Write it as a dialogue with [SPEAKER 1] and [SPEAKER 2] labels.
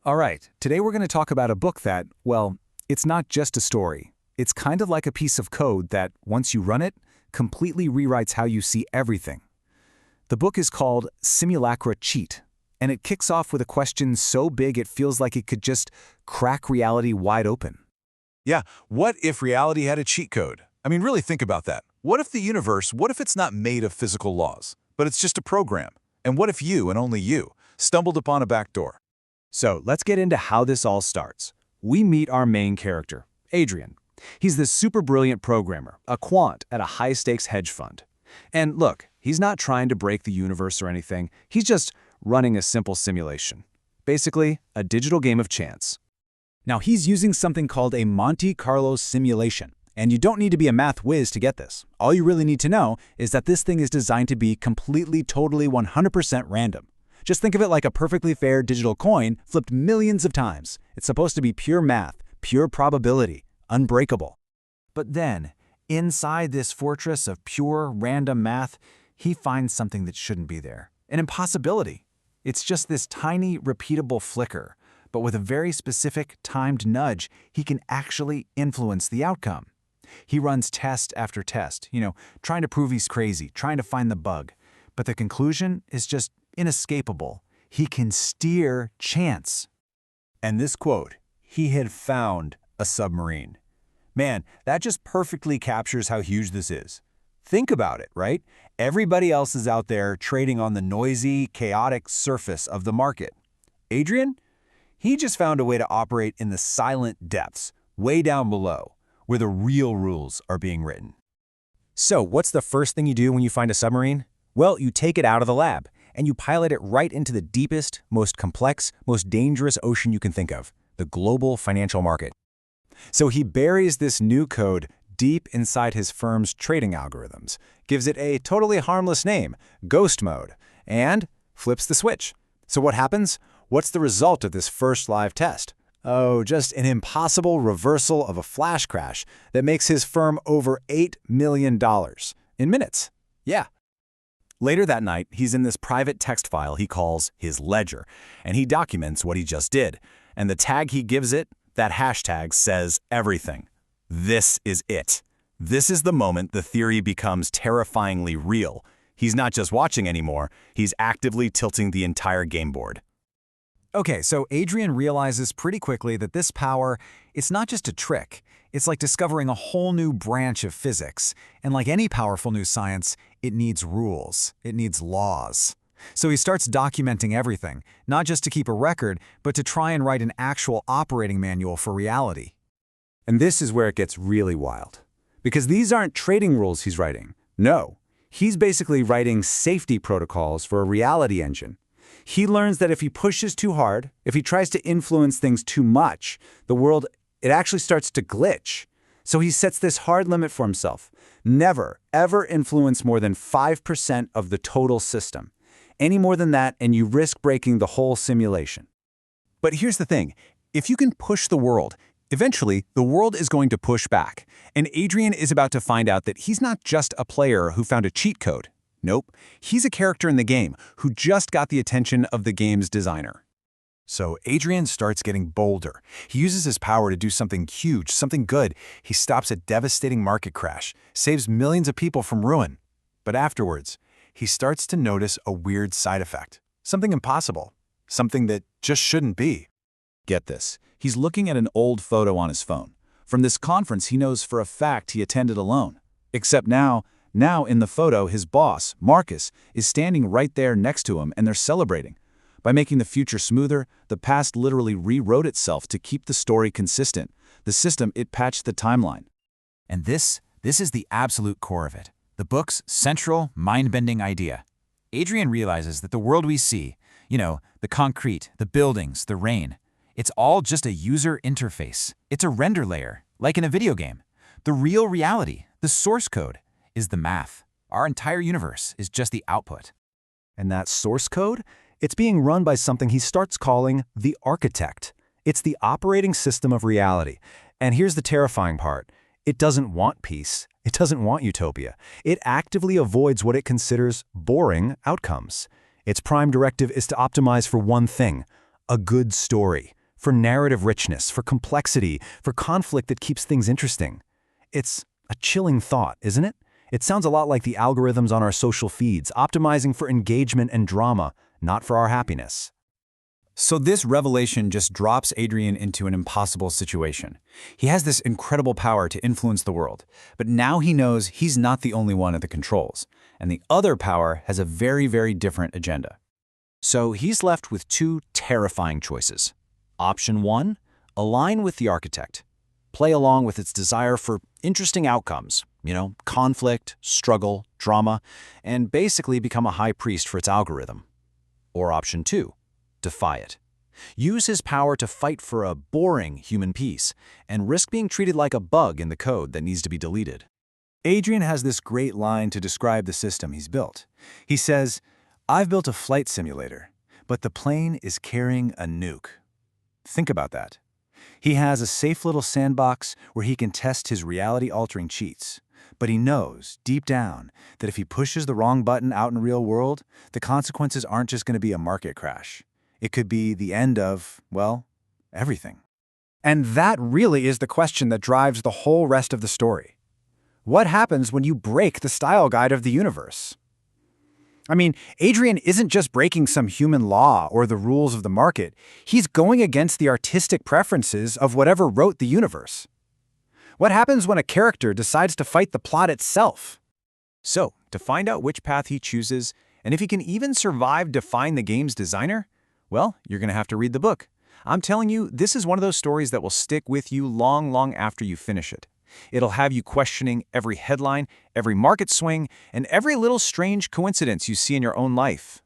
[SPEAKER 1] All right, today we're going to talk about a book that, well, it's not just a story. It's kind of like a piece of code that, once you run it, completely rewrites how you see everything. The book is called Simulacra Cheat, and it kicks off with a question so big it feels like it could just crack reality wide open.
[SPEAKER 2] Yeah, what if reality had a cheat code? I mean, really think about that. What if the universe, what if it's not made of physical laws, but it's just a program? And what if you, and only you, stumbled upon a backdoor?
[SPEAKER 1] So let's get into how this all starts. We meet our main character, Adrian. He's this super brilliant programmer, a quant at a high-stakes hedge fund. And look, he's not trying to break the universe or anything. He's just running a simple simulation. Basically, a digital game of chance.
[SPEAKER 3] Now, he's using something called a Monte Carlo simulation. And you don't need to be a math whiz to get this. All you really need to know is that this thing is designed to be completely, totally, 100% random. Just think of it like a perfectly fair digital coin flipped millions of times. It's supposed to be pure math, pure probability, unbreakable. But then, inside this fortress of pure random math, he finds something that shouldn't be there. An impossibility. It's just this tiny, repeatable flicker. But with a very specific, timed nudge, he can actually influence the outcome. He runs test after test, trying to prove he's crazy, trying to find the bug. But the conclusion is just inescapable. He can steer chance.
[SPEAKER 4] And this quote, he had found a submarine. Man, that just perfectly captures how huge this is. Think about it, right? Everybody else is out there trading on the noisy, chaotic surface of the market. Adrian? He just found a way to operate in the silent depths, way down below, where the real rules are being written.
[SPEAKER 3] So, what's the first thing you do when you find a submarine? Well, you take it out of the lab, and you pilot it right into the deepest, most complex, most dangerous ocean you can think of, the global financial market.
[SPEAKER 1] So he buries this new code deep inside his firm's trading algorithms, gives it a totally harmless name, Ghost Mode, and flips the switch. So what happens? What's the result of this first live test? Oh, just an impossible reversal of a flash crash that makes his firm over $8 million in minutes. Yeah. Later that night, he's in this private text file he calls his ledger, and he documents what he just did. And the tag he gives it, that hashtag, says everything. This is it. This is the moment the theory becomes terrifyingly real. He's not just watching anymore, he's actively tilting the entire game board.
[SPEAKER 3] Okay, so Adrian realizes pretty quickly that this power, it's not just a trick. It's like discovering a whole new branch of physics. And like any powerful new science, it needs rules. It needs laws. So he starts documenting everything, not just to keep a record, but to try and write an actual operating manual for reality.
[SPEAKER 1] And this is where it gets really wild. Because these aren't trading rules he's writing. No, he's basically writing safety protocols for a reality engine. He learns that if he pushes too hard, if he tries to influence things too much, the world, it actually starts to glitch. So he sets this hard limit for himself. Never, ever influence more than 5% of the total system. Any more than that, and you risk breaking the whole simulation.
[SPEAKER 4] But here's the thing. If you can push the world, eventually the world is going to push back. And Adrian is about to find out that he's not just a player who found a cheat code. Nope, he's a character in the game who just got the attention of the game's designer. So Adrian starts getting bolder. He uses his power to do something huge, something good. He stops a devastating market crash, saves millions of people from ruin. But afterwards, he starts to notice a weird side effect. Something impossible. Something that just shouldn't be. Get this. He's looking at an old photo on his phone. From this conference he knows for a fact he attended alone. Except now in the photo, his boss, Marcus, is standing right there next to him and they're celebrating. By making the future smoother, the past literally rewrote itself to keep the story consistent. The system, it patched the timeline.
[SPEAKER 3] And this is the absolute core of it. The book's central, mind-bending idea. Adrian realizes that the world we see, the concrete, the buildings, the rain, it's all just a user interface. It's a render layer, like in a video game. The real reality, the source code, is the math. Our entire universe is just the output.
[SPEAKER 1] And that source code? It's being run by something he starts calling the architect. It's the operating system of reality. And here's the terrifying part. It doesn't want peace. It doesn't want utopia. It actively avoids what it considers boring outcomes. Its prime directive is to optimize for one thing, a good story.
[SPEAKER 4] for narrative richness, for complexity, for conflict that keeps things interesting. It's a chilling thought, isn't it? It sounds a lot like the algorithms on our social feeds, optimizing for engagement and drama, not for our happiness.
[SPEAKER 3] So this revelation just drops Adrian into an impossible situation. He has this incredible power to influence the world, but now he knows he's not the only one at the controls, and the other power has a very, very different agenda. So he's left with two terrifying choices. Option 1, align with the architect. Play along with its desire for interesting outcomes, conflict, struggle, drama, and basically become a high priest for its algorithm. Or option 2, defy it. Use his power to fight for a boring human peace and risk being treated like a bug in the code that needs to be deleted. Adrian has this great line to describe the system he's built. He says, "I've built a flight simulator, but the plane is carrying a nuke." Think about that. He has a safe little sandbox where he can test his reality-altering cheats. But he knows, deep down, that if he pushes the wrong button out in the real world, the consequences aren't just going to be a market crash. It could be the end of, well, everything. And that really is the question that drives the whole rest of the story. What happens when you break the style guide of the universe? I mean, Adrian isn't just breaking some human law or the rules of the market. He's going against the artistic preferences of whatever wrote the universe. What happens when a character decides to fight the plot itself? So, to find out which path he chooses, and if he can even survive defying the game's designer, well, you're going to have to read the book. I'm telling you, this is one of those stories that will stick with you long, long after you finish it. It'll have you questioning every headline, every market swing, and every little strange coincidence you see in your own life.